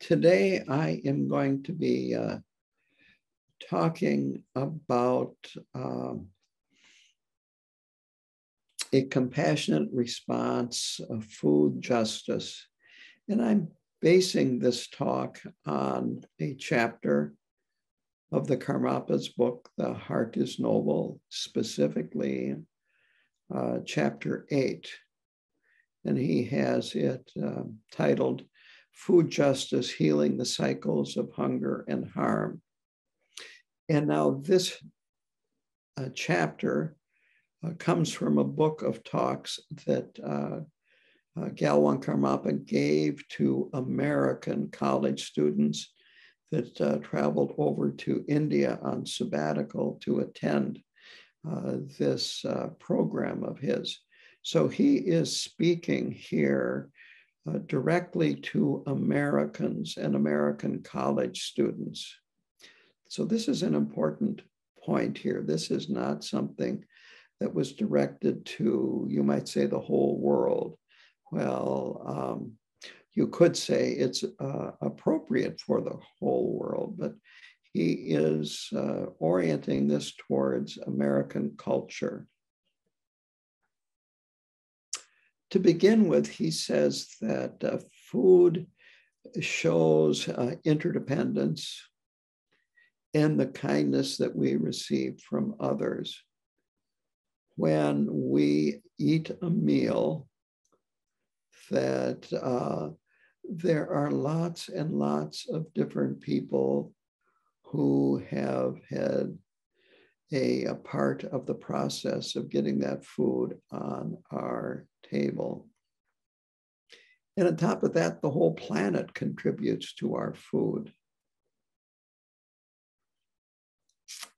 Today I am going to be talking about a compassionate response of food justice. And I'm basing this talk on a chapter of the Karmapa's book, The Heart is Noble, specifically chapter 8. And he has it titled, Food Justice, Healing the Cycles of Hunger and Harm. And now this chapter comes from a book of talks that Galwan Karmapa gave to American college students that traveled over to India on sabbatical to attend this program of his. So he is speaking here directly to Americans and American college students. So this is an important point here. This is not something that was directed to, you might say, the whole world. Well, you could say it's appropriate for the whole world, but he is orienting this towards American culture. To begin with, he says that food shows interdependence and the kindness that we receive from others. When we eat a meal, that there are lots and lots of different people who have had a part of the process of getting that food on our table. And on top of that, the whole planet contributes to our food.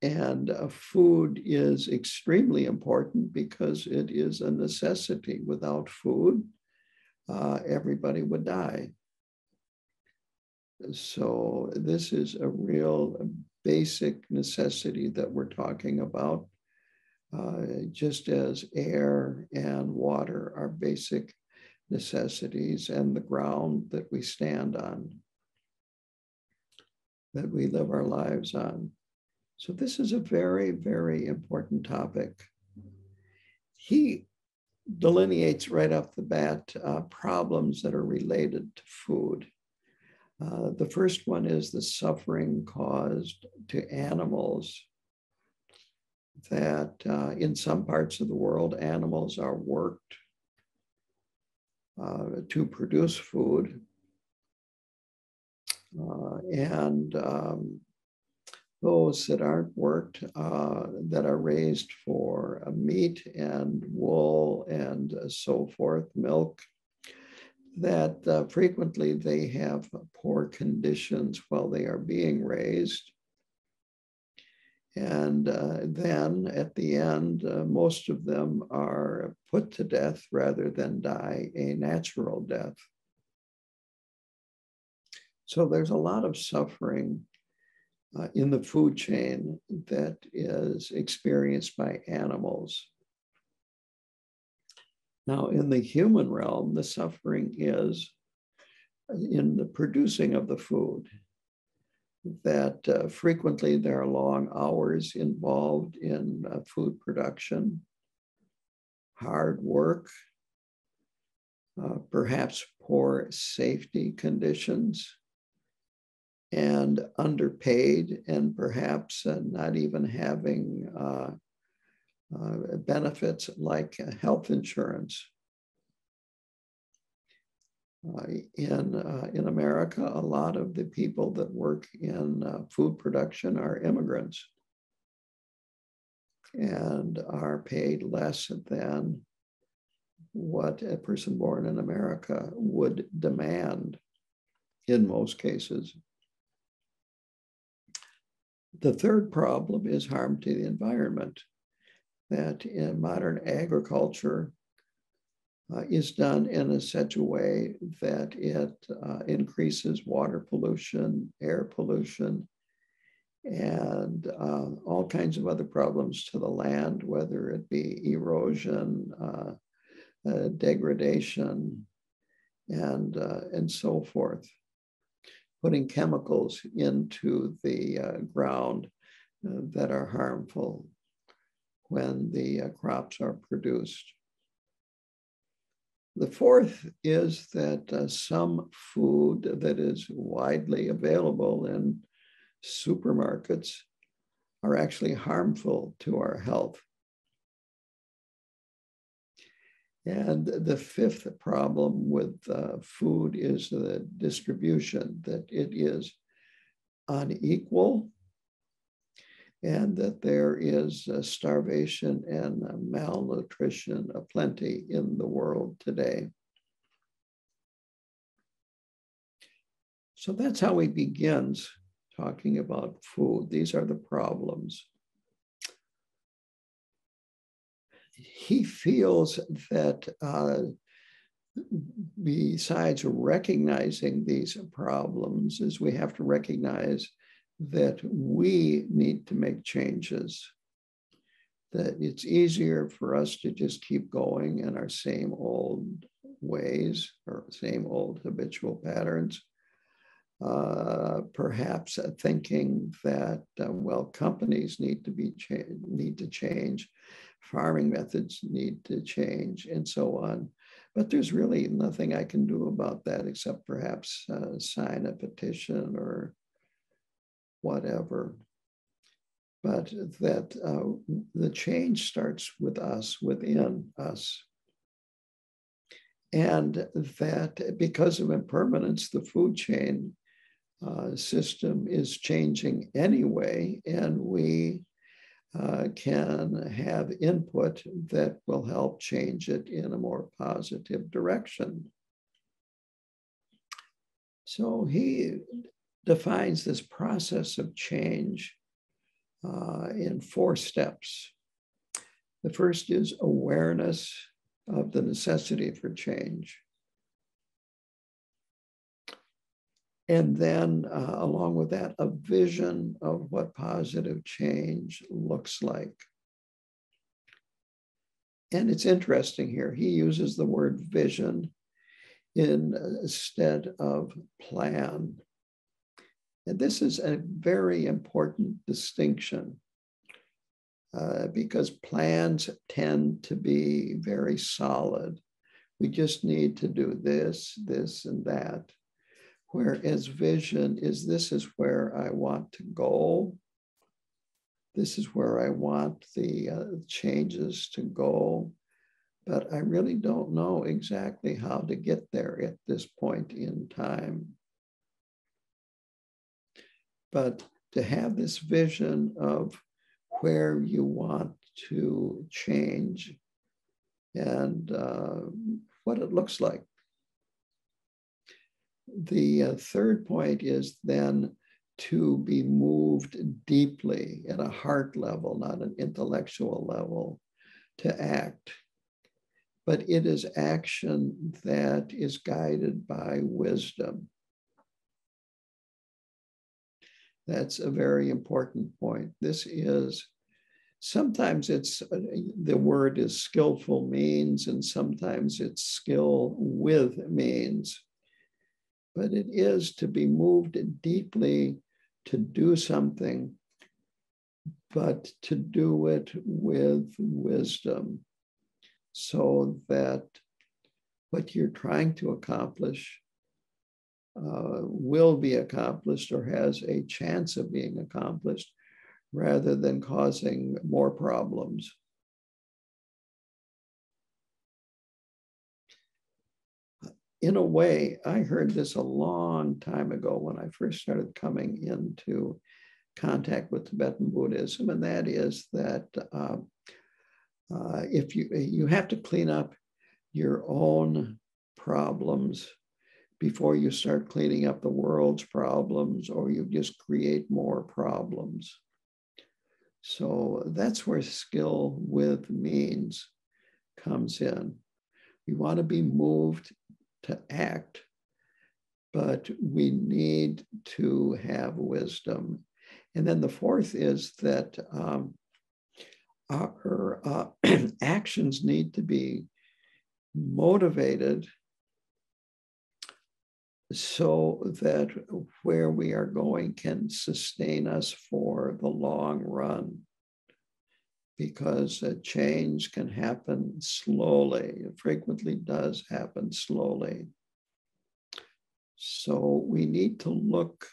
And food is extremely important because it is a necessity. Without food, everybody would die. So this is a real basic necessity that we're talking about, just as air and water are basic necessities, and the ground that we stand on, that we live our lives on. So this is a very, very important topic. He delineates right off the bat problems that are related to food. The first one is the suffering caused to animals, that in some parts of the world, animals are worked to produce food. And those that aren't worked, that are raised for meat and wool and so forth, milk, that frequently they have poor conditions while they are being raised. And then at the end, most of them are put to death rather than die a natural death. So there's a lot of suffering in the food chain that is experienced by animals. Now, in the human realm, the suffering is in the producing of the food, that frequently there are long hours involved in food production, hard work, perhaps poor safety conditions, and underpaid, and perhaps not even having benefits like health insurance. In America, a lot of the people that work in food production are immigrants and are paid less than what a person born in America would demand in most cases. The third problem is harm to the environment, that in modern agriculture is done in such a way that it increases water pollution, air pollution, and all kinds of other problems to the land, whether it be erosion, degradation, and so forth. putting chemicals into the ground that are harmful when the crops are produced. The fourth is that some food that is widely available in supermarkets are actually harmful to our health. And the fifth problem with food is the distribution, that it is unequal and that there is starvation and malnutrition aplenty in the world today. So that's how he begins talking about food. These are the problems. He feels that besides recognizing these problems, is we have to recognize that we need to make changes, that it's easier for us to just keep going in our same old ways or same old habitual patterns. Perhaps thinking that, well, companies need to change, farming methods need to change, and so on. But there's really nothing I can do about that except perhaps sign a petition or whatever. But that the change starts with us, within us. And that because of impermanence, the food chain system is changing anyway, and we can have input that will help change it in a more positive direction. So he defines this process of change in 4 steps. The first is awareness of the necessity for change. And then along with that, a vision of what positive change looks like. And it's interesting here, he uses the word vision instead of plan. And this is a very important distinction because plans tend to be very solid. We just need to do this, this, and that. Whereas vision is, this is where I want to go. This is where I want the changes to go. But I really don't know exactly how to get there at this point in time. But to have this vision of where you want to change and what it looks like. The third point is then to be moved deeply at a heart level, not an intellectual level, to act. But it is action that is guided by wisdom. That's a very important point. This is, sometimes it's, the word is skillful means, and sometimes it's skill with means. But it is to be moved deeply to do something, but to do it with wisdom so that what you're trying to accomplish will be accomplished or has a chance of being accomplished rather than causing more problems. In a way, I heard this a long time ago when I first started coming into contact with Tibetan Buddhism, and that is that if you have to clean up your own problems before you start cleaning up the world's problems, or you just create more problems. So that's where skill with means comes in. We want to be moved to act, but we need to have wisdom. And then the fourth is that our actions need to be motivated so that where we are going can sustain us for the long run, because a change can happen slowly. It frequently does happen slowly. So we need to look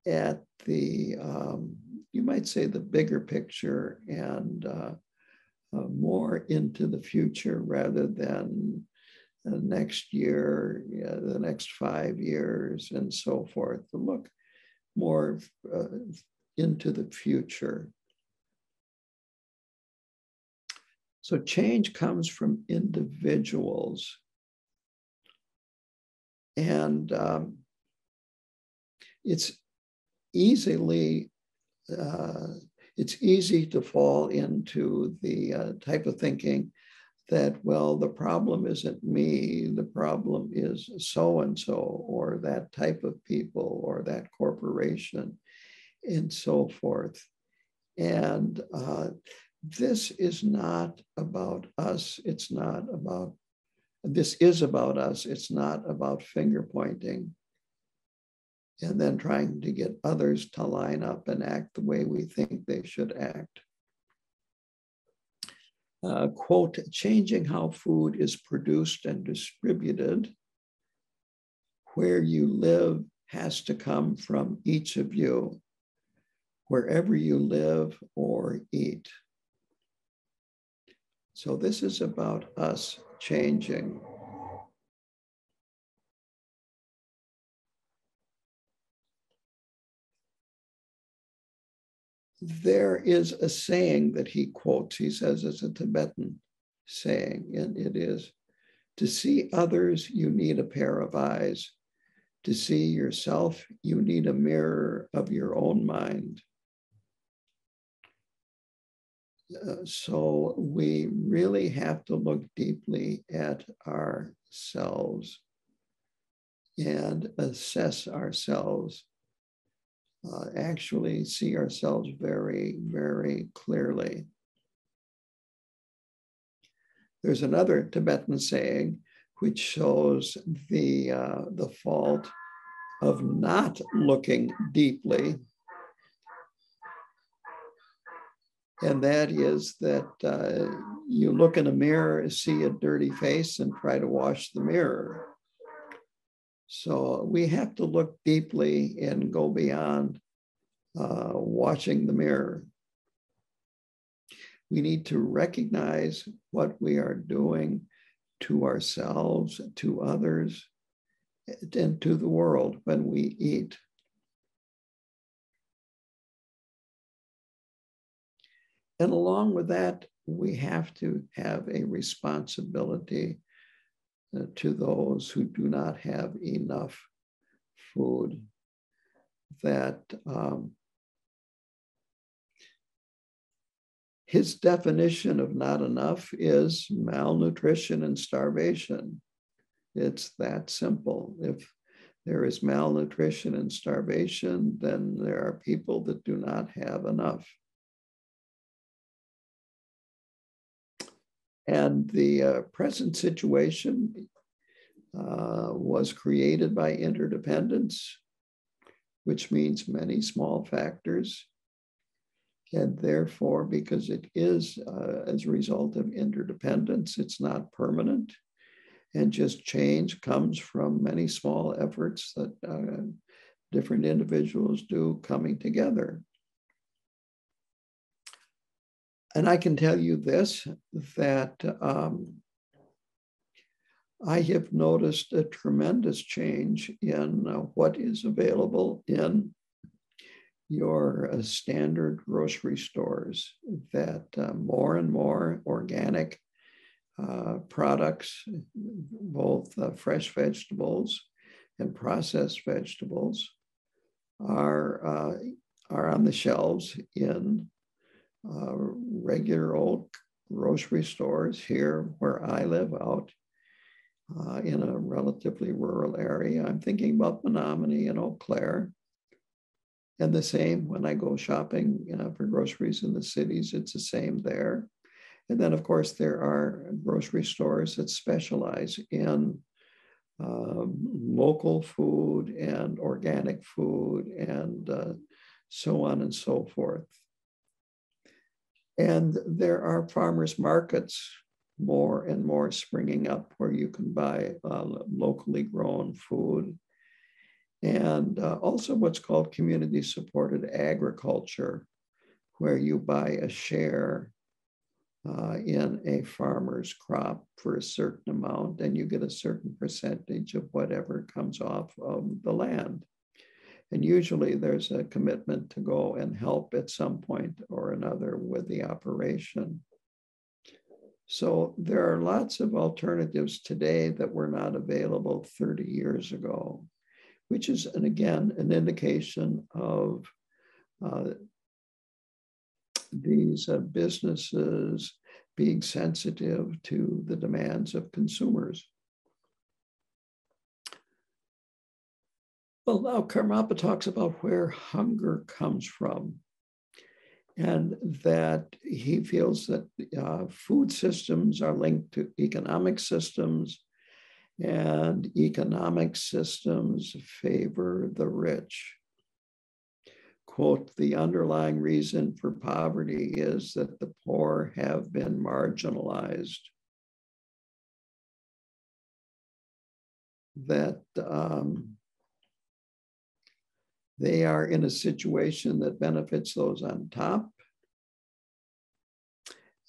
at the, you might say, the bigger picture, and more into the future rather than next year, the next 5 years, and so forth. To look more into the future. So change comes from individuals. And it's easy to fall into the type of thinking that, well, the problem isn't me, the problem is so-and-so, or that type of people, or that corporation, and so forth. And this is not about us. It's not about, this is about us. It's not about finger pointing and then trying to get others to line up and act the way we think they should act. Quote, changing how food is produced and distributed where you live has to come from each of you, wherever you live or eat. So this is about us changing. There is a saying that he quotes. He says it's a Tibetan saying, and it is, to see others, you need a pair of eyes. To see yourself, you need a mirror of your own mind. So we really have to look deeply at ourselves and assess ourselves. Actually see ourselves very, very clearly. There's another Tibetan saying which shows the fault of not looking deeply, and that is that you look in a mirror, see a dirty face, and try to wash the mirror. So we have to look deeply and go beyond watching the mirror. We need to recognize what we are doing to ourselves, to others, and to the world when we eat. And along with that, we have to have a responsibility to those who do not have enough food. That his definition of not enough is malnutrition and starvation. It's that simple. If there is malnutrition and starvation, then there are people that do not have enough. And the present situation was created by interdependence, which means many small factors. And therefore, because it is as a result of interdependence, it's not permanent. And just change comes from many small efforts that different individuals do coming together. And I can tell you this, that I have noticed a tremendous change in what is available in your standard grocery stores, that more and more organic products, both fresh vegetables and processed vegetables, are on the shelves in regular old grocery stores here where I live, out in a relatively rural area. I'm thinking about Menominee and Eau Claire. And the same when I go shopping for groceries in the cities, it's the same there. And then, of course, there are grocery stores that specialize in local food and organic food and so on and so forth. And there are farmers markets more and more springing up where you can buy locally grown food. And also what's called community supported agriculture, where you buy a share in a farmer's crop for a certain amount, and you get a certain percentage of whatever comes off of the land. And usually there's a commitment to go and help at some point or another with the operation. So there are lots of alternatives today that were not available 30 years ago, which is, and again, an indication of these businesses being sensitive to the demands of consumers. Well, now Karmapa talks about where hunger comes from, and that he feels that food systems are linked to economic systems, and economic systems favor the rich. Quote, the underlying reason for poverty is that the poor have been marginalized. That they are in a situation that benefits those on top.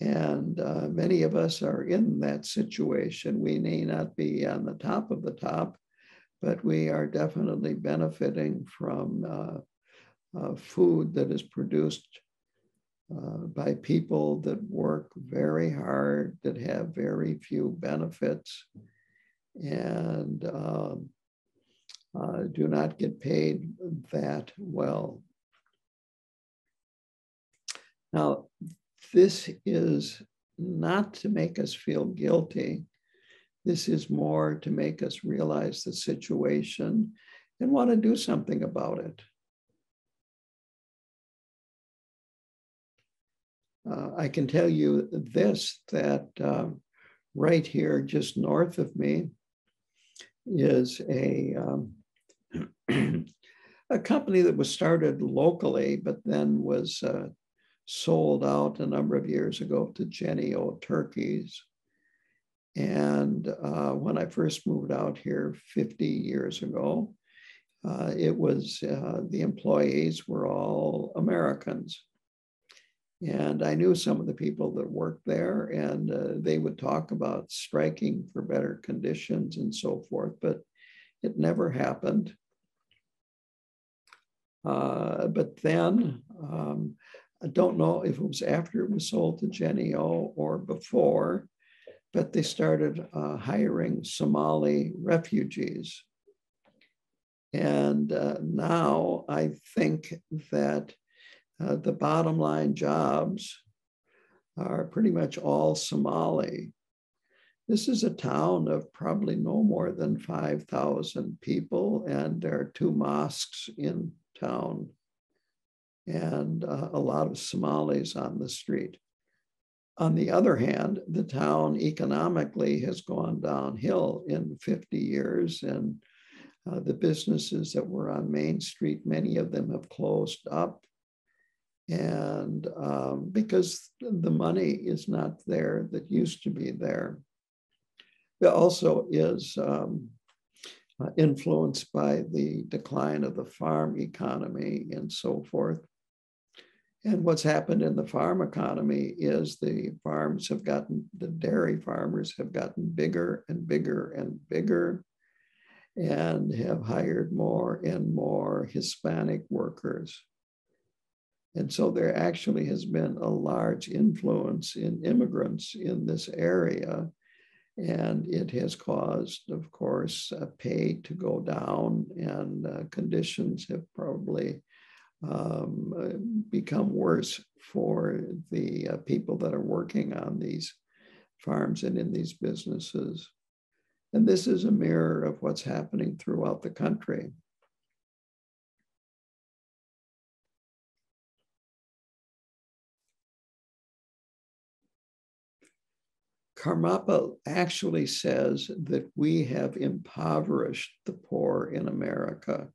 And many of us are in that situation. We may not be on the top of the top, but we are definitely benefiting from food that is produced by people that work very hard, that have very few benefits, and do not get paid that well. Now, this is not to make us feel guilty. This is more to make us realize the situation and want to do something about it. I can tell you this, that right here, just north of me, is a company that was started locally, but then was sold out a number of years ago to Jennie-O Turkeys. And when I first moved out here 50 years ago, it was the employees were all Americans. And I knew some of the people that worked there, and they would talk about striking for better conditions and so forth, but it never happened. But then, I don't know if it was after it was sold to Jennie-O or before, but they started hiring Somali refugees. And now I think that the bottom line jobs are pretty much all Somali. This is a town of probably no more than 5,000 people, and there are 2 mosques in town, and a lot of Somalis on the street. On the other hand, the town economically has gone downhill in 50 years, and the businesses that were on Main Street, many of them have closed up. And because the money is not there that used to be there. It also is influenced by the decline of the farm economy and so forth. And what's happened in the farm economy is the dairy farmers have gotten bigger and bigger and bigger, and have hired more and more Hispanic workers. And so there actually has been a large influence in immigrants in this area. And it has caused, of course, pay to go down, and conditions have probably become worse for the people that are working on these farms and in these businesses. And this is a mirror of what's happening throughout the country. Karmapa actually says that we have impoverished the poor in America,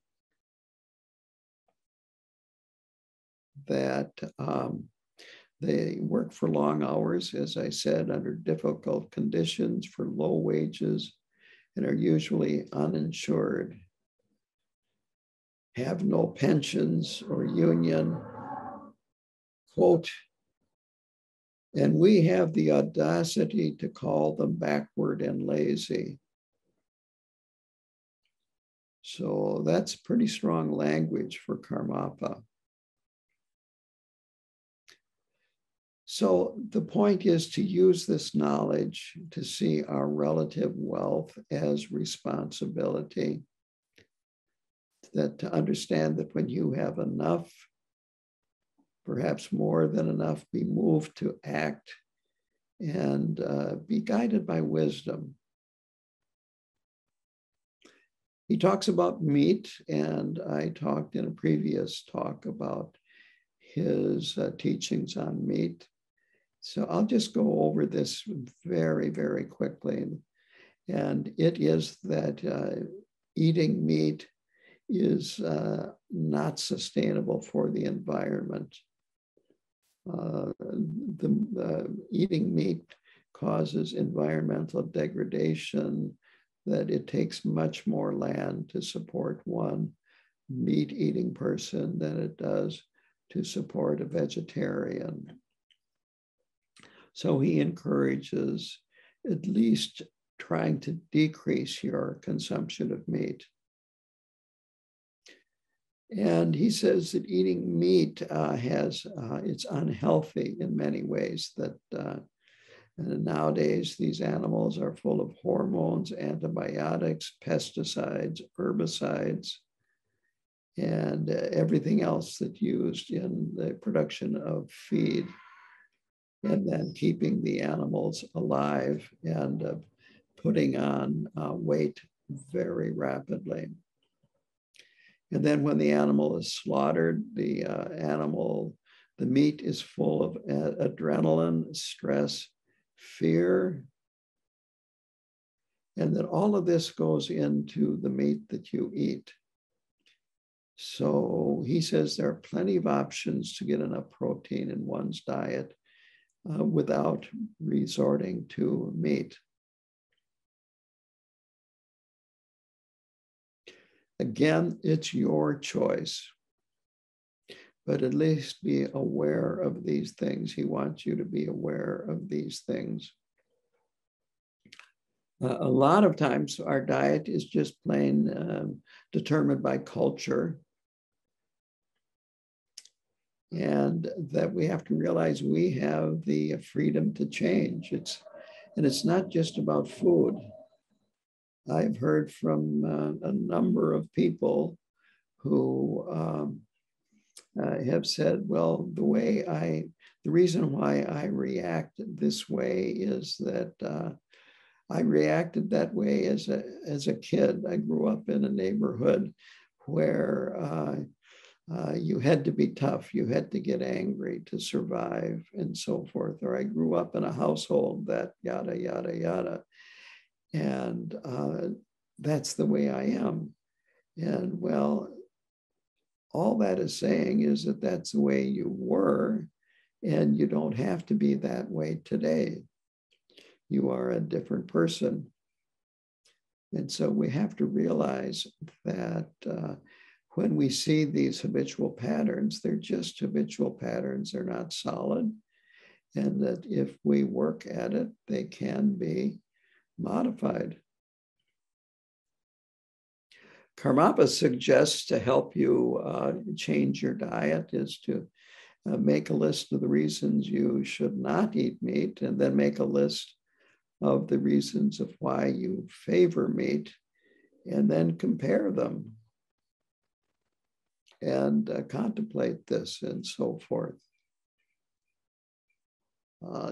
that they work for long hours, as I said, under difficult conditions for low wages, and are usually uninsured, have no pensions or union, quote, and we have the audacity to call them backward and lazy. So that's pretty strong language for Karmapa. So the point is to use this knowledge to see our relative wealth as responsibility, that to understand that when you have enough, perhaps more than enough, be moved to act and be guided by wisdom. He talks about meat, and I talked in a previous talk about his teachings on meat. So I'll just go over this very, very quickly. And it is that eating meat is not sustainable for the environment. Eating meat causes environmental degradation, that it takes much more land to support one meat-eating person than it does to support a vegetarian. So he encourages at least trying to decrease your consumption of meat. And he says that eating meat it's unhealthy in many ways, that and nowadays these animals are full of hormones, antibiotics, pesticides, herbicides, and everything else that's used in the production of feed, and then keeping the animals alive and putting on weight very rapidly. And then when the animal is slaughtered, the meat is full of adrenaline, stress, fear, and that all of this goes into the meat that you eat. So he says there are plenty of options to get enough protein in one's diet without resorting to meat. Again, it's your choice, but at least be aware of these things. He wants you to be aware of these things. A lot of times our diet is just plain determined by culture, and that we have to realize we have the freedom to change. It's not just about food. I've heard from a number of people who have said, well, the reason why I react this way is that I reacted that way as a kid. I grew up in a neighborhood where you had to be tough, you had to get angry to survive, and so forth. Or I grew up in a household that yada, yada, yada. And that's the way I am. And well, all that is saying is that that's the way you were, and you don't have to be that way today. You are a different person. And so we have to realize that when we see these habitual patterns, they're just habitual patterns, they're not solid. And that if we work at it, they can be modified. Karmapa suggests to help you change your diet is to make a list of the reasons you should not eat meat, and then make a list of the reasons of why you favor meat, and then compare them and contemplate this and so forth.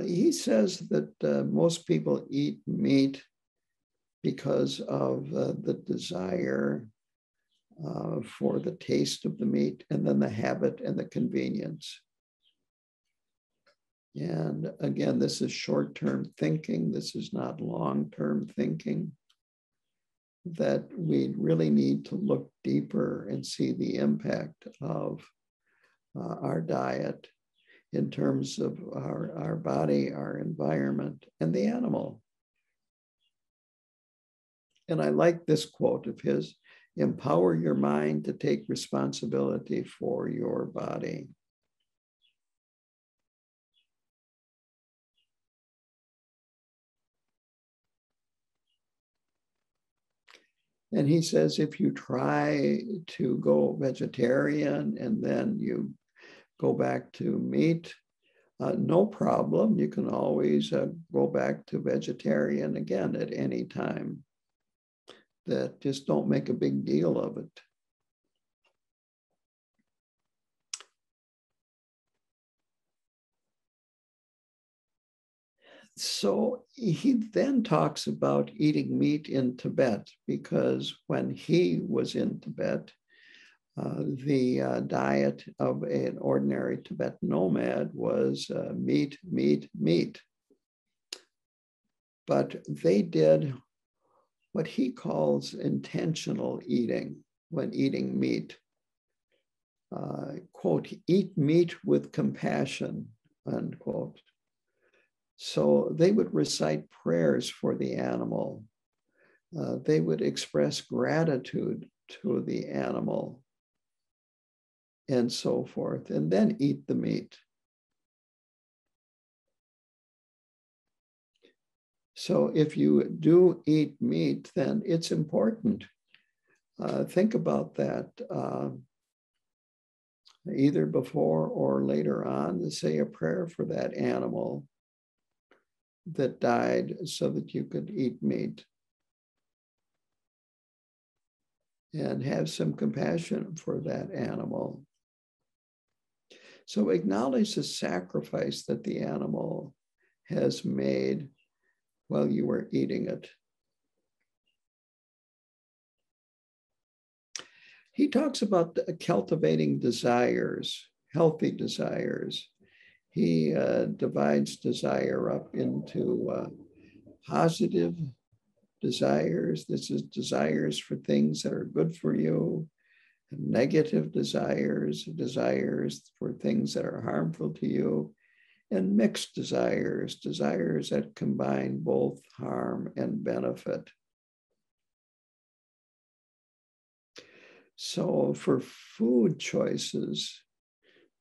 He says that most people eat meat because of the desire for the taste of the meat, and then the habit and the convenience. And again, this is short-term thinking. This is not long-term thinking. That we really need to look deeper and see the impact of our diet in terms of our body, our environment, and the animal. And I like this quote of his: empower your mind to take responsibility for your body. And he says, if you try to go vegetarian and then you go back to meat, no problem. You can always go back to vegetarian again at any time. That just don't make a big deal of it. So he then talks about eating meat in Tibet, because when he was in Tibet, the diet of an ordinary Tibetan nomad was meat, meat, meat. But they did what he calls intentional eating when eating meat. Quote, eat meat with compassion, unquote. So they would recite prayers for the animal. They would express gratitude to the animal and so forth, and then eat the meat. So if you do eat meat, then it's important. Think about that either before or later on, to say a prayer for that animal that died so that you could eat meat. And have some compassion for that animal. So acknowledge the sacrifice that the animal has made while you were eating it. He talks about cultivating desires, healthy desires. He divides desire up into positive desires. This is desires for things that are good for you. Negative desires, desires for things that are harmful to you. And mixed desires, desires that combine both harm and benefit. So for food choices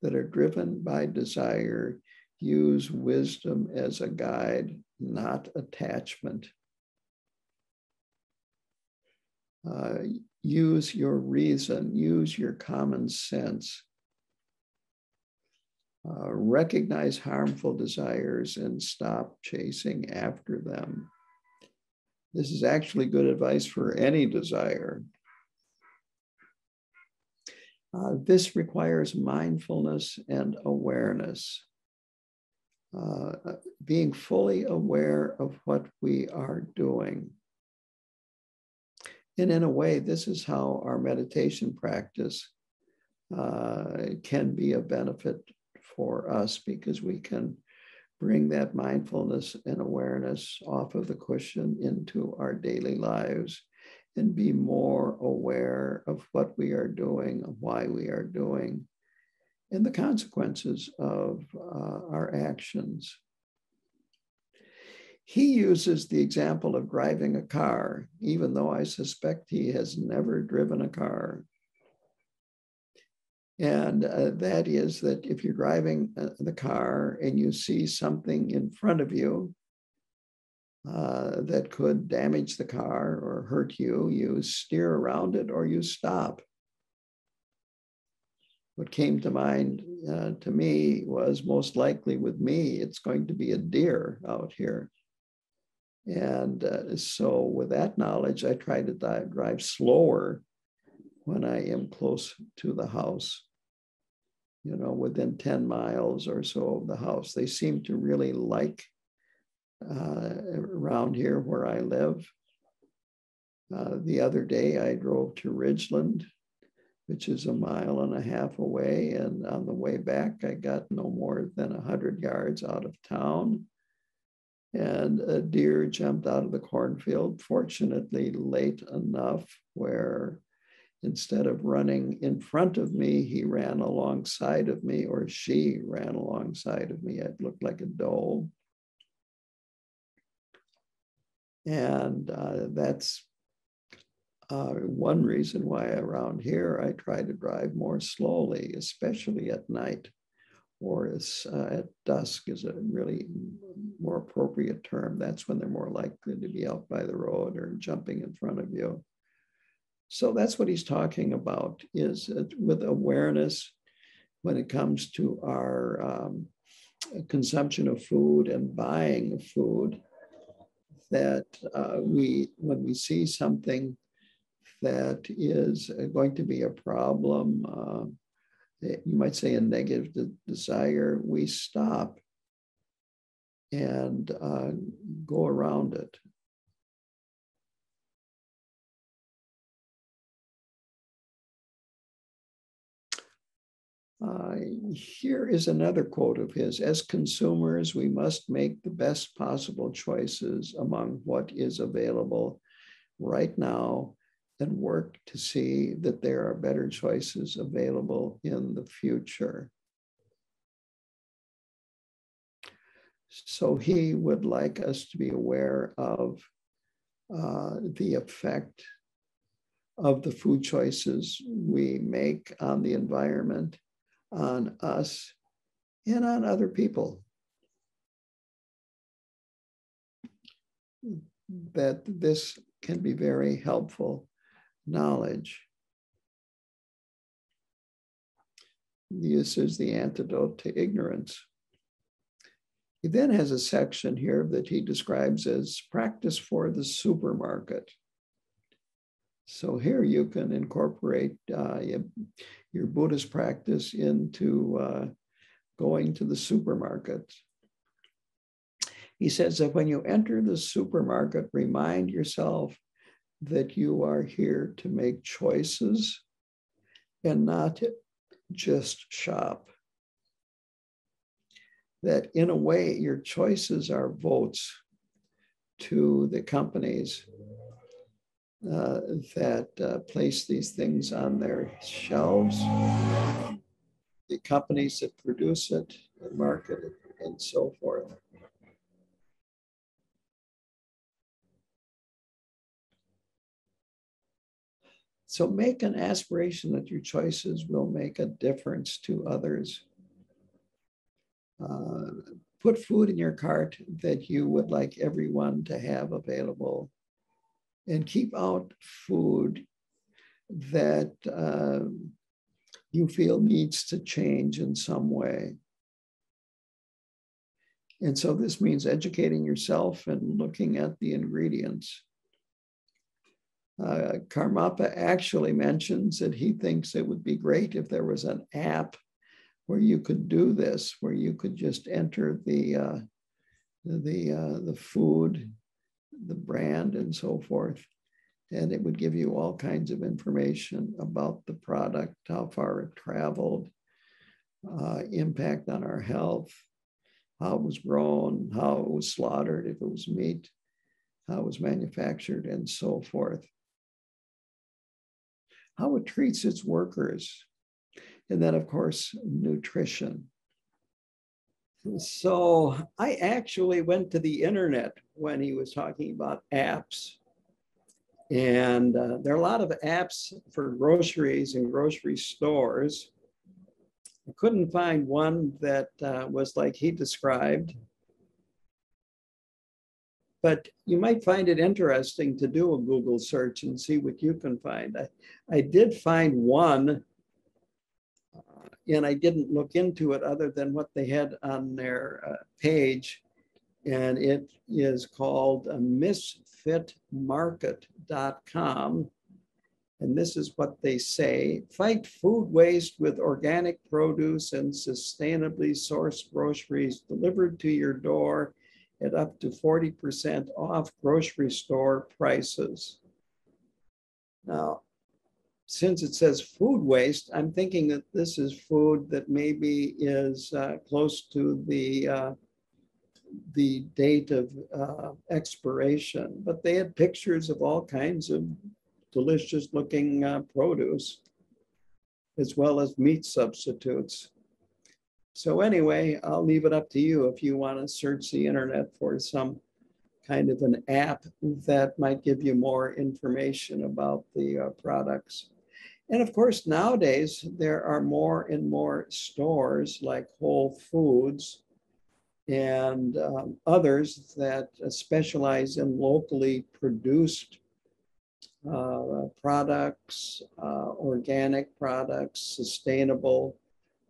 that are driven by desire, use wisdom as a guide, not attachment. Use your reason, use your common sense. Recognize harmful desires and stop chasing after them. This is actually good advice for any desire. This requires mindfulness and awareness. Being fully aware of what we are doing. And in a way, this is how our meditation practice can be a benefit for us, because we can bring that mindfulness and awareness off of the cushion into our daily lives and be more aware of what we are doing, why we are doing, and the consequences of our actions. He uses the example of driving a car, even though I suspect he has never driven a car. And that is that if you're driving the car and you see something in front of you that could damage the car or hurt you, you steer around it or you stop. What came to mind to me was, most likely with me, it's going to be a deer out here. And so with that knowledge, I try to drive slower when I am close to the house, you know, within 10 miles or so of the house. They seem to really like around here where I live. The other day I drove to Ridgeland which is 1.5 miles away. And on the way back, I got no more than 100 yards out of town. And a deer jumped out of the cornfield, fortunately late enough where instead of running in front of me, he ran alongside of me, or she ran alongside of me. It looked like a doe. And that's one reason why around here I try to drive more slowly, especially at night, or at dusk is a really more appropriate term. That's when they're more likely to be out by the road or jumping in front of you. So that's what he's talking about, is with awareness when it comes to our consumption of food and buying of food, that when we see something that is going to be a problem, you might say a negative desire, we stop and go around it. Here is another quote of his. As consumers, we must make the best possible choices among what is available right now and work to see that there are better choices available in the future. So he would like us to be aware of the effect of the food choices we make on the environment, on us, and on other people. That this can be very helpful knowledge. This is the antidote to ignorance. He then has a section here that he describes as practice for the supermarket. So here you can incorporate your Buddhist practice into going to the supermarket. He says that when you enter the supermarket, remind yourself that you are here to make choices and not just shop. That in a way, your choices are votes to the companies that place these things on their shelves, the companies that produce it, and market it, and so forth. So make an aspiration that your choices will make a difference to others. Put food in your cart that you would like everyone to have available, and keep out food that you feel needs to change in some way. And so this means educating yourself and looking at the ingredients. Karmapa actually mentions that he thinks it would be great if there was an app where you could do this, where you could just enter the food, the brand, and so forth, and it would give you all kinds of information about the product, how far it traveled, impact on our health, how it was grown, how it was slaughtered, if it was meat, how it was manufactured, and so forth. How it treats its workers, and then, of course, nutrition. So I actually went to the internet when he was talking about apps. And there are a lot of apps for groceries and grocery stores. I couldn't find one that was like he described. But you might find it interesting to do a Google search and see what you can find. I did find one, and I didn't look into it other than what they had on their page. And it is called misfitmarket.com. And this is what they say: fight food waste with organic produce and sustainably sourced groceries delivered to your door at up to 40% off grocery store prices. Now, since it says food waste, I'm thinking that this is food that maybe is close to the date of expiration, but they had pictures of all kinds of delicious looking produce, as well as meat substitutes. So anyway, I'll leave it up to you if you want to search the internet for some kind of an app that might give you more information about the products. And of course, nowadays, there are more and more stores like Whole Foods and others that specialize in locally produced products, organic products, sustainable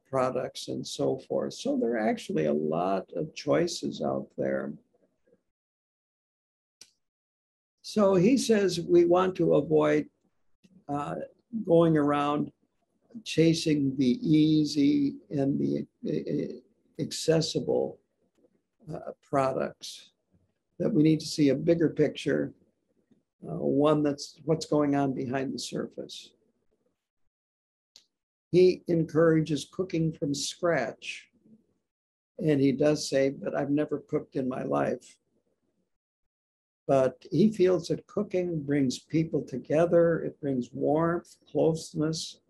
products, and so forth. So there are actually a lot of choices out there. So he says we want to avoid going around chasing the easy and the accessible products, that we need to see a bigger picture, one that's what's going on behind the surface. He encourages cooking from scratch. And he does say, but I've never cooked in my life. But he feels that cooking brings people together. It brings warmth, closeness,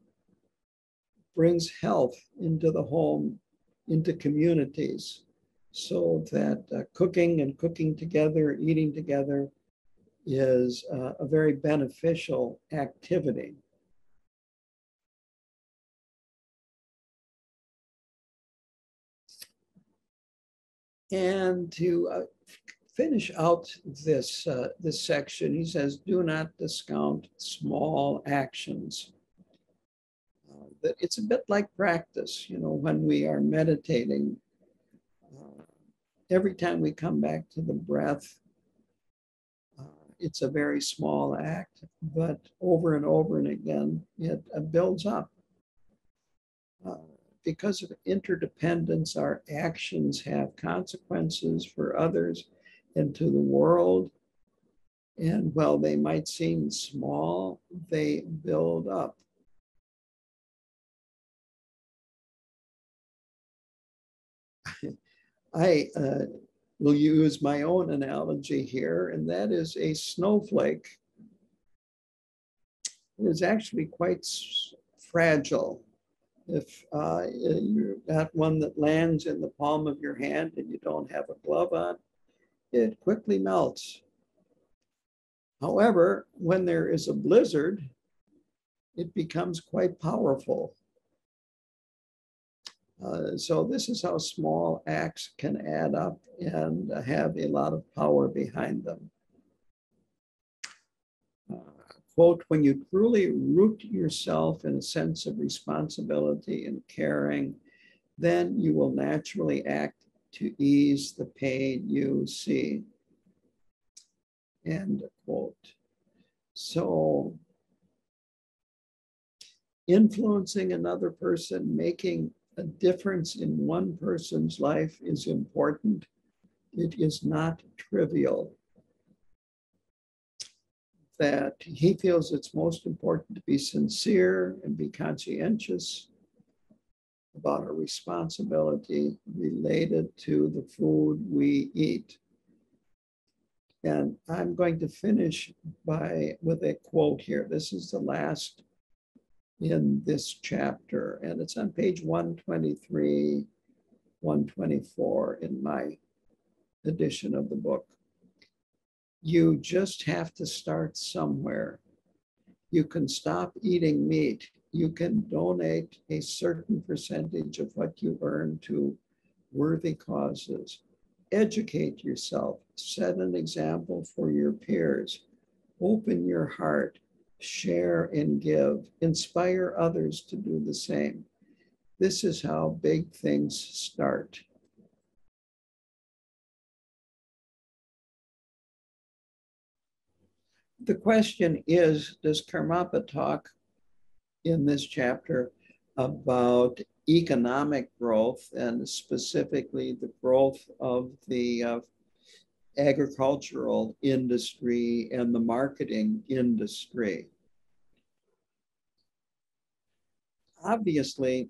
brings health into the home, into communities, so that cooking and cooking together, eating together is a very beneficial activity. And to finish out this section, he says, do not discount small actions. That it's a bit like practice, when we are meditating. Every time we come back to the breath, it's a very small act, but over and over and again, it builds up. Because of interdependence, our actions have consequences for others and to the world. And while they might seem small, they build up. I will use my own analogy here, and that is a snowflake. It is actually quite fragile. If you've got one that lands in the palm of your hand and you don't have a glove on, it quickly melts. However, when there is a blizzard, it becomes quite powerful. So this is how small acts can add up and have a lot of power behind them. Quote, when you truly root yourself in a sense of responsibility and caring, then you will naturally act to ease the pain you see. End quote. So influencing another person, making a difference in one person's life is important. It is not trivial. That he feels it's most important to be sincere and be conscientious about our responsibility related to the food we eat. And I'm going to finish with a quote here. This is the last in this chapter, and it's on page 123, 124 in my edition of the book. You just have to start somewhere. You can stop eating meat. You can donate a certain percentage of what you earn to worthy causes. Educate yourself. Set an example for your peers. Open your heart. Share and give. Inspire others to do the same. This is how big things start. The question is, does Karmapa talk in this chapter about economic growth and specifically the growth of the agricultural industry and the marketing industry? obviously,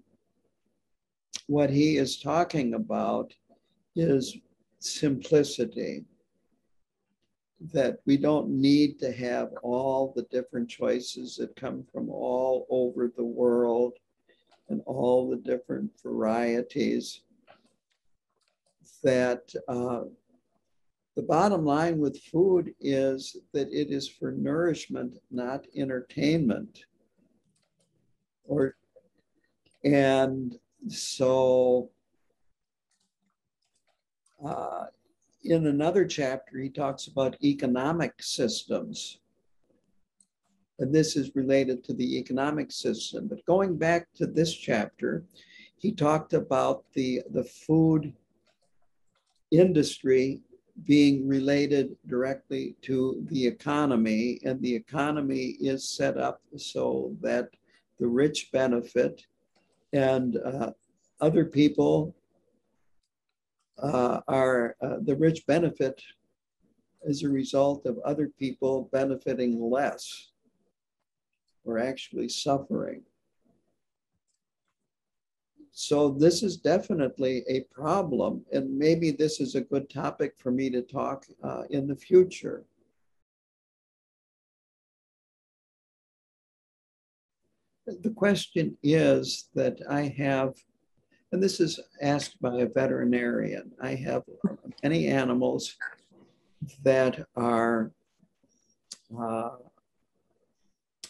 what he is talking about is simplicity, that we don't need to have all the different choices that come from all over the world and all the different varieties. That the bottom line with food is that it is for nourishment, not entertainment. Or, and so in another chapter, he talks about economic systems. And this is related to the economic system. But going back to this chapter, he talked about the food industry being related directly to the economy, and the economy is set up so that the rich benefit and other people the rich benefit as a result of other people benefiting less or actually suffering. So this is definitely a problem, and maybe this is a good topic for me to talk in the future. The question is that I have, and this is asked by a veterinarian, I have many animals that are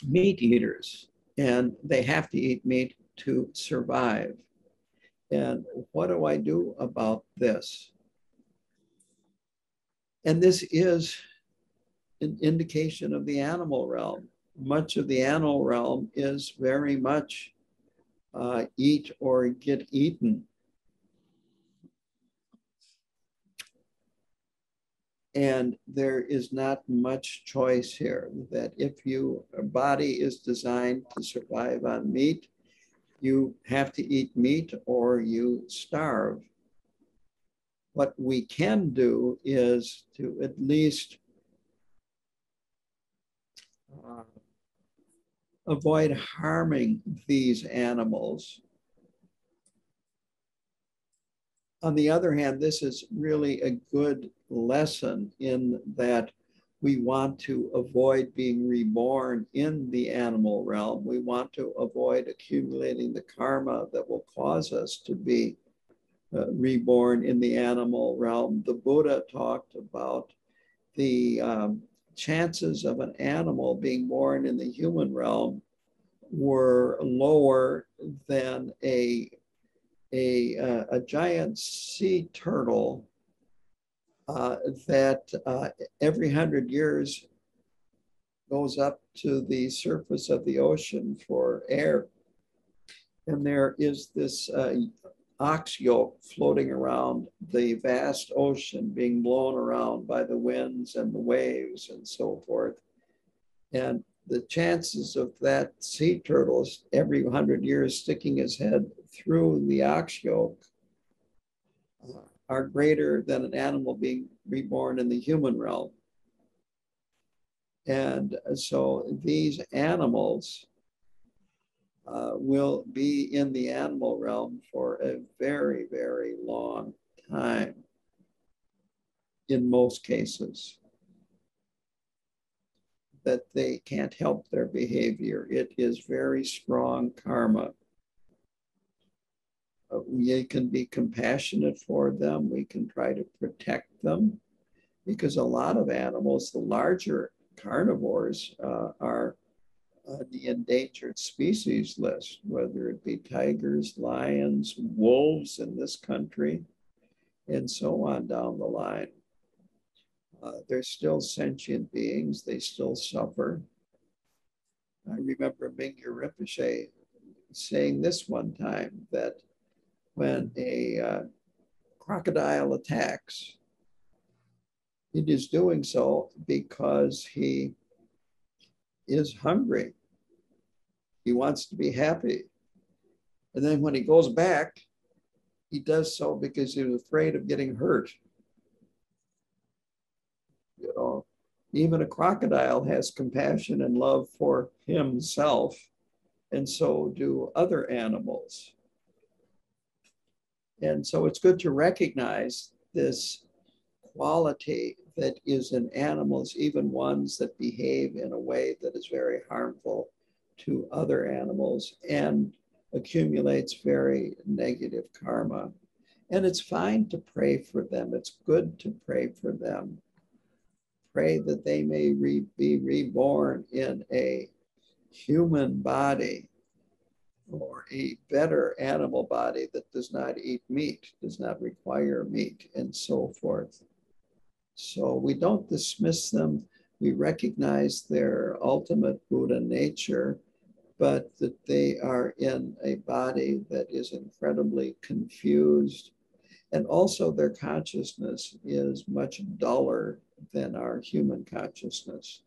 meat eaters, and they have to eat meat to survive. And what do I do about this? And this is an indication of the animal realm. Much of the animal realm is very much eat or get eaten. And there is not much choice here, that if your body is designed to survive on meat, you have to eat meat or you starve. What we can do is to at least avoid harming these animals. On the other hand, this is really a good lesson in that we want to avoid being reborn in the animal realm. We want to avoid accumulating the karma that will cause us to be reborn in the animal realm. The Buddha talked about the chances of an animal being born in the human realm were lower than a giant sea turtle that every 100 years goes up to the surface of the ocean for air. And there is this ox yoke floating around the vast ocean, being blown around by the winds and the waves and so forth. And the chances of that sea turtle every 100 years sticking his head through the ox yoke are greater than an animal being reborn in the human realm. And so these animals will be in the animal realm for a very, very long time in most cases. That they can't help their behavior. It is very strong karma. We can be compassionate for them. We can try to protect them, because a lot of animals, the larger carnivores, are on the endangered species list, whether it be tigers, lions, wolves in this country, and so on down the line. They're still sentient beings. They still suffer. I remember Mingyur Rinpoche saying this one time, that when a crocodile attacks, it is doing so because he is hungry. He wants to be happy. And then when he goes back, he does so because he was afraid of getting hurt. You know, even a crocodile has compassion and love for himself. and so do other animals. And so it's good to recognize this quality that is in animals, even ones that behave in a way that is very harmful to other animals and accumulates very negative karma. And it's fine to pray for them. It's good to pray for them. Pray that they may be reborn in a human body or a better animal body that does not eat meat, does not require meat, and so forth. So we don't dismiss them. We recognize their ultimate Buddha nature, but that they are in a body that is incredibly confused. And also their consciousness is much duller than our human consciousness.